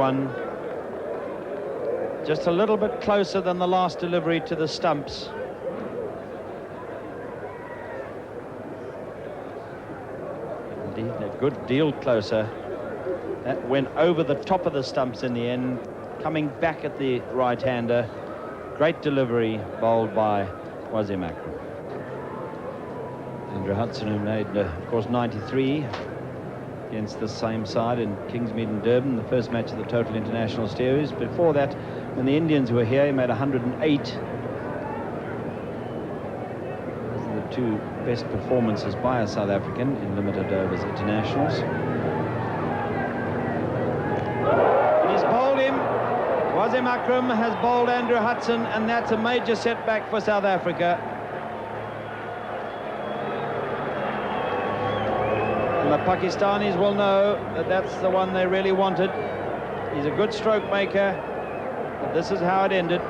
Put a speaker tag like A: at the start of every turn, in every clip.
A: one. Just a little bit closer than the last delivery to the stumps. Indeed, a good deal closer. That went over the top of the stumps in the end, coming back at the right-hander. Great delivery bowled by Wasim Akram. Andrew Hudson, who made, of course, 93 against the same side in Kingsmead and Durban, the first match of the total international series. Before that, when the Indians were here, he made 108. Those are the two best performances by a South African in limited overs internationals. He's bowled him. Wasim Akram has bowled Andrew Hudson, and that's a major setback for South Africa. And the Pakistanis will know that that's the one they really wanted. He's a good stroke maker, but this is how it ended.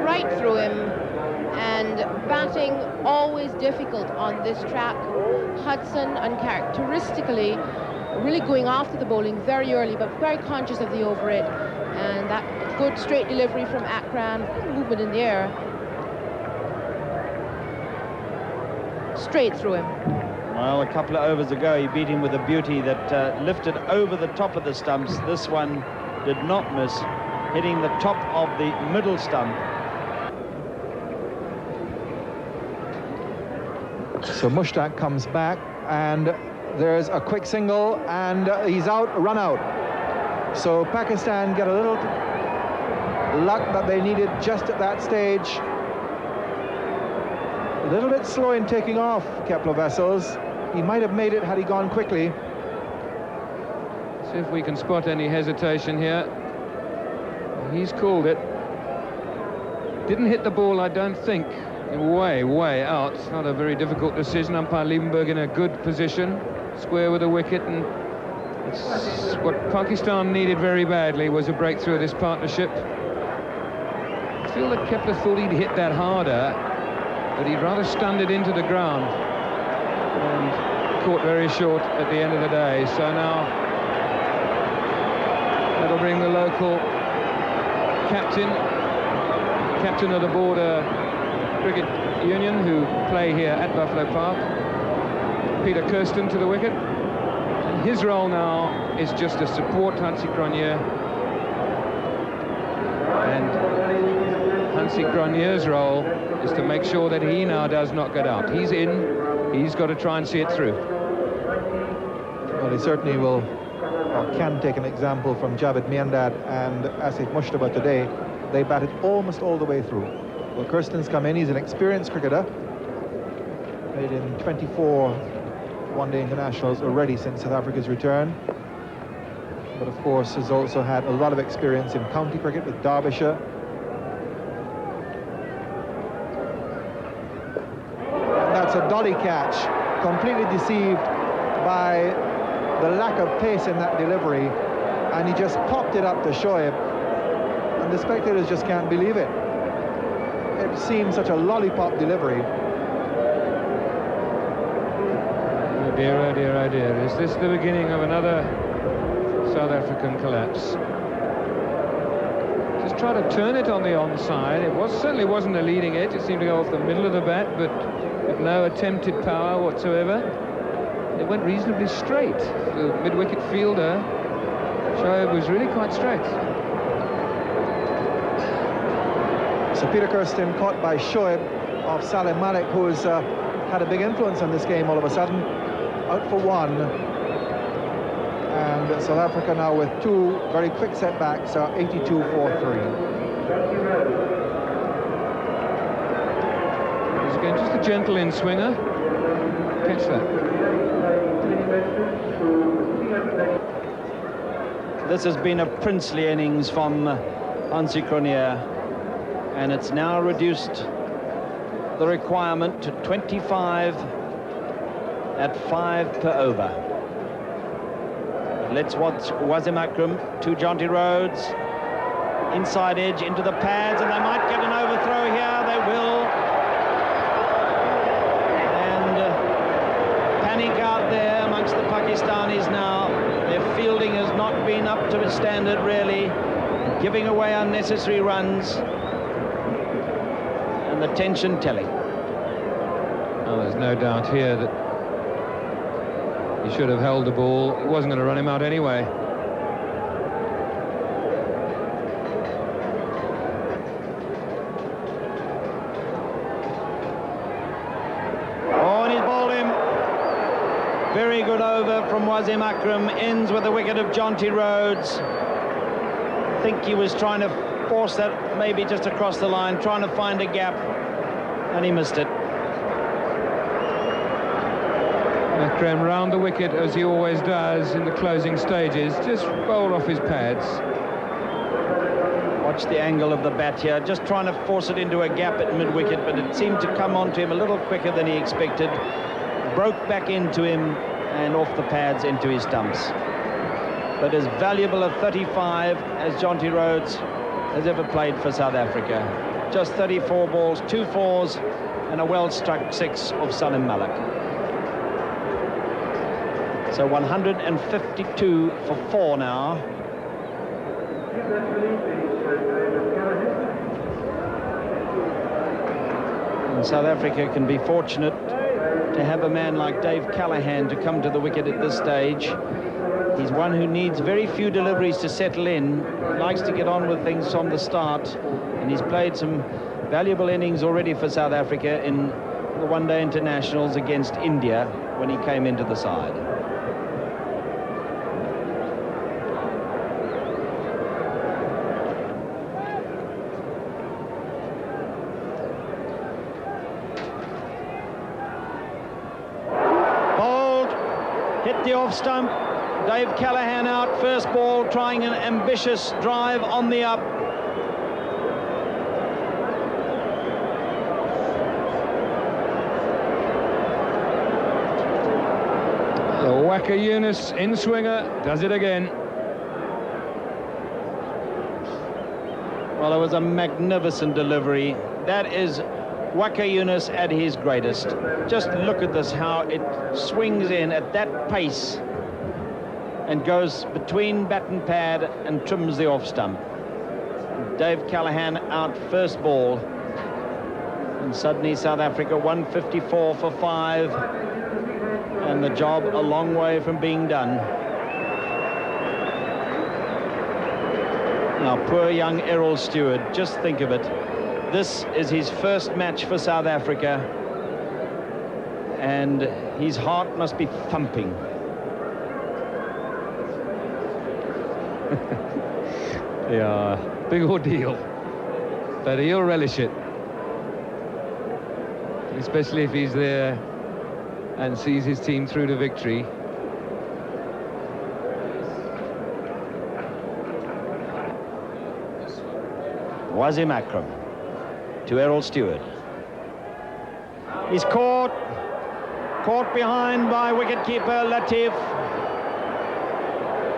B: Right through him, and batting always difficult on this track. Hudson uncharacteristically really going after the bowling very early, but very conscious of the over it, and that good straight delivery from Akram, movement in the air, straight through him.
A: Well, a couple of overs ago he beat him with a beauty that lifted over the top of the stumps. This one did not miss, hitting the top of the middle stump.
C: So Mushtaq comes back, and there's a quick single, and he's out, run out. So Pakistan get a little luck that they needed just at that stage. A little bit slow in taking off, Kepler Vessels. He might have made it had he gone quickly.
D: See if we can spot any hesitation here. He's called it. Didn't hit the ball, I don't think. Way out. It's not a very difficult decision. Umpire Liebenberg in a good position, square with the wicket, and it's what Pakistan needed very badly was a breakthrough of this partnership. I feel that Kepler thought he'd hit that harder, but he'd rather stunned it into the ground and caught very short at the end of the day. So now that'll bring the local captain of the Border Cricket Union, who play here at Buffalo Park, Peter Kirsten, to the wicket. And his role now is just to support Hansie Cronje, and Hansie Cronje's role is to make sure that he now does not get out. He's in, he's got to try and see it through.
C: Well, he certainly will, or can take an example from Javed Miandad and Asif Mushtaba today. They batted almost all the way through. Well, Kirsten's come in, he's an experienced cricketer. Played in 24 one-day internationals already since South Africa's return. But of course has also had a lot of experience in county cricket with Derbyshire. And that's a dolly catch, completely deceived by the lack of pace in that delivery, and he just popped it up to Shoaib, and the spectators just can't believe it. It seems such a lollipop delivery.
D: Oh dear, oh dear, oh dear. Is this the beginning of another South African collapse? Just try to turn it on the onside. It certainly wasn't a leading edge. It seemed to go off the middle of the bat, but with no attempted power whatsoever. It went reasonably straight. The mid-wicket fielder, Shoaib, was really quite straight.
C: So Peter Kirsten caught by Shoaib of Salim Malik, who's had a big influence on this game all of a sudden. Out for one. And South Africa now with two very quick setbacks are 82 for 3.
D: He's again just a gentle in-swinger. Catch that.
A: This has been a princely innings from Hansie Cronje, and it's now reduced the requirement to 25 at 5 per over. Let's watch Wasim Akram, two jaunty roads, inside edge into the pads, and they might get an overthrow here. They will. And panic out there amongst the Pakistanis now. They're fielding not been up to his standard, really, giving away unnecessary runs, and the tension telling.
D: Well, there's no doubt here that he should have held the ball. He wasn't going to run him out anyway.
A: Oh, and he's bowled him. Very good over from Wasim Akram. Ends with the wicket of Jonty Rhodes. I think he was trying to force that maybe just across the line, trying to find a gap, and he missed it.
D: Akram round the wicket, as he always does in the closing stages, just rolled off his pads.
A: Watch the angle of the bat here, just trying to force it into a gap at mid-wicket, but it seemed to come onto him a little quicker than he expected. Broke back into him and off the pads into his stumps. But as valuable a 35 as Jonty Rhodes has ever played for South Africa. Just 34 balls, 2 fours, and a well-struck 6 of Salim Malik. So 152 for 4 now. And South Africa can be fortunate to have a man like Dave Callaghan to come to the wicket at this stage. He's one who needs very few deliveries to settle in. He likes to get on with things from the start, and he's played some valuable innings already for South Africa in the one-day internationals against India when he came into the side. Hit the off stump. Dave Callaghan out, first ball, trying an ambitious drive on the up.
D: The Waka Yunus in-swinger does it again.
A: Well, it was a magnificent delivery. That is Waka Yunus at his greatest. Just look at this, how it swings in at that pace and goes between bat and pad and trims the off stump. Dave Callaghan out first ball, and suddenly South Africa 154 for 5, and the job a long way from being done. Now poor young Errol Stewart, just think of it. This is his first match for South Africa, and his heart must be thumping.
D: Yeah, big ordeal, but he'll relish it, especially if he's there and sees his team through to victory.
A: Wasim Akram to Errol Stewart. He's caught behind by wicketkeeper Latif.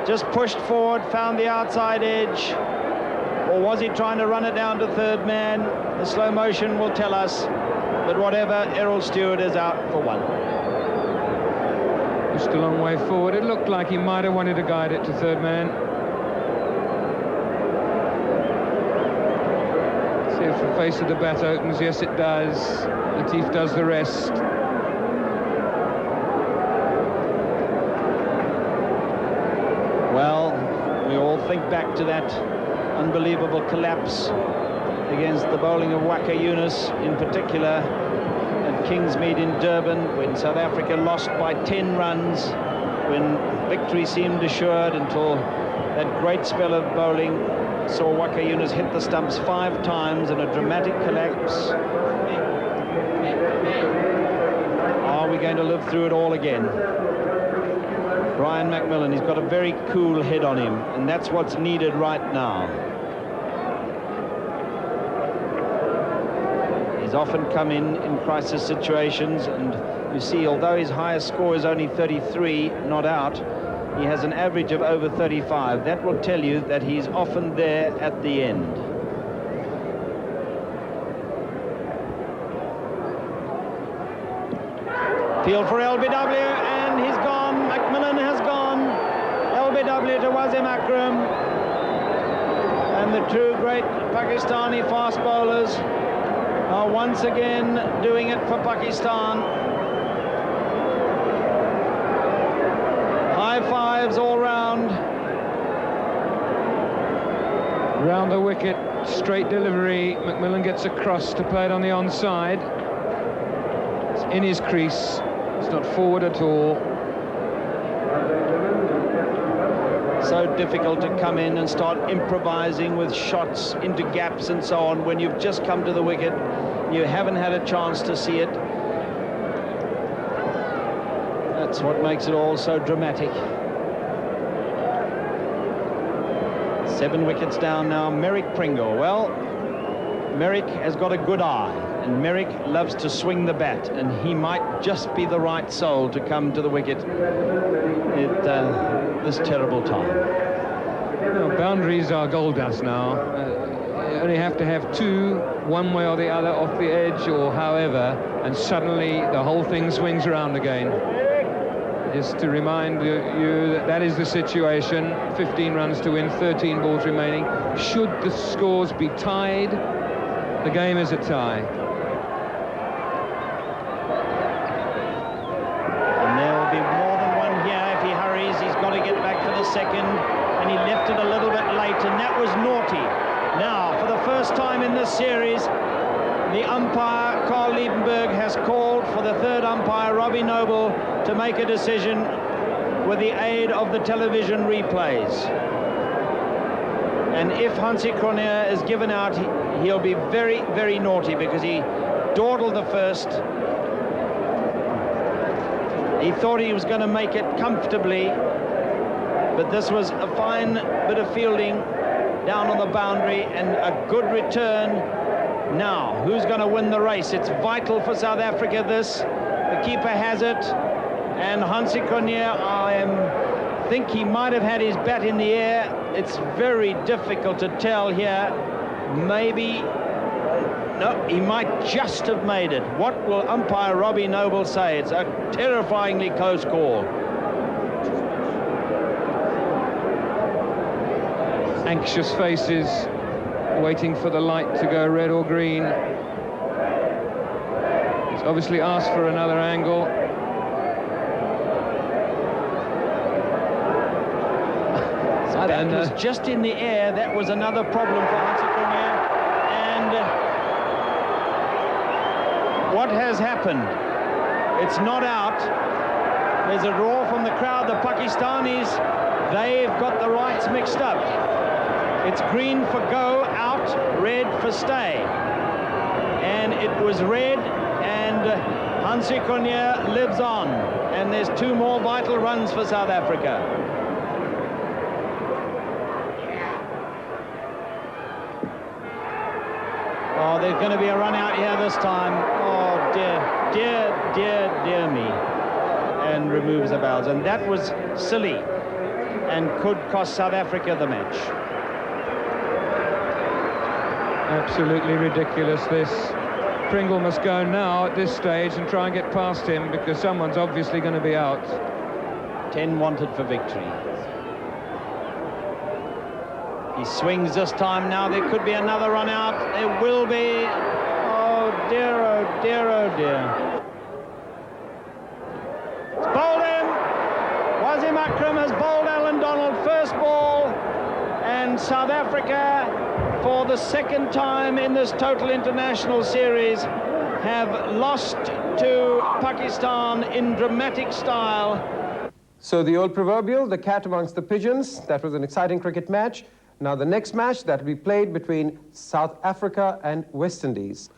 A: Just pushed forward, found the outside edge, or was he trying to run it down to third man? The slow motion will tell us, but whatever, Errol Stewart is out for 1.
D: Pushed a long way forward. It looked like he might have wanted to guide it to third man. See if the face of the bat opens. Yes, it does. Latif does the rest.
A: Well, we all think back to that unbelievable collapse against the bowling of Waka Yunus, in particular at Kingsmead in Durban, when South Africa lost by 10 runs, when victory seemed assured, until that great spell of bowling saw Waka Yunus hit the stumps 5 times in a dramatic collapse. Are we going to live through it all again? Brian McMillan, he's got a very cool head on him, and that's what's needed right now. He's often come in crisis situations, and you see, although his highest score is only 33, not out, he has an average of over 35. That will tell you that he's often there at the end. Field for LBW, and he's gone. McMillan has gone. LBW to Wasim Akram. And the two great Pakistani fast bowlers are once again doing it for Pakistan. High fives all round.
D: Round the wicket, straight delivery. McMillan gets across to play it on the onside. It's in his crease. It's not forward at all.
A: So difficult to come in and start improvising with shots into gaps and so on when you've just come to the wicket. You haven't had a chance to see it. That's what makes it all so dramatic. 7 wickets down now. Merrick Pringle. Well, Merrick has got a good eye, and Merrick loves to swing the bat, and he might just be the right soul to come to the wicket at this terrible time.
D: Well, boundaries are gold dust now. You only have to have 2, one way or the other, off the edge or however, and suddenly the whole thing swings around again. Just to remind you that that is the situation. 15 runs to win, 13 balls remaining. Should the scores be tied, the game is a tie.
A: And there will be more than one here if he hurries. He's got to get back for the second, and he left it a little bit late, and that was naughty. Now, for the first time in this series, the umpire, Carl Liebenberg, has called for the third umpire, Robbie Noble, to make a decision with the aid of the television replays. And if Hansi Cronje is given out, he'll be very, very naughty, because he dawdled the first. He thought he was going to make it comfortably, but this was a fine bit of fielding down on the boundary and a good return. Now, who's going to win the race? It's vital for South Africa, this. The keeper has it, and Hansi Cronje, I think he might have had his bat in the air. It's very difficult to tell here. Maybe, no, he might just have made it. What will umpire Robbie Noble say? It's a terrifyingly close call.
D: Anxious faces, waiting for the light to go red or green. He's obviously asked for another angle.
A: That was just in the air. That was another problem for Hansi Cronje. And what has happened? It's not out. There's a roar from the crowd. The Pakistanis, they've got the rights mixed up. It's green for go, out, red for stay. And it was red, and Hansi Cronje lives on. And there's 2 more vital runs for South Africa. Oh, there's going to be a run out here this time. Oh, dear, dear, dear, dear me. And removes the bowels. And that was silly and could cost South Africa the match.
D: Absolutely ridiculous, this. Pringle must go now at this stage and try and get past him, because someone's obviously going to be out.
A: 10 wanted for victory. He swings this time now. There could be another run out. There will be. Oh, dear, oh, dear, oh, dear. It's bowled him. Wasim Akram has bowled Alan Donald. First ball. And South Africa, for the second time in this total international series, have lost to Pakistan in dramatic style.
E: So the old proverbial, the cat amongst the pigeons. That was an exciting cricket match. Now the next match that will be played between South Africa and West Indies.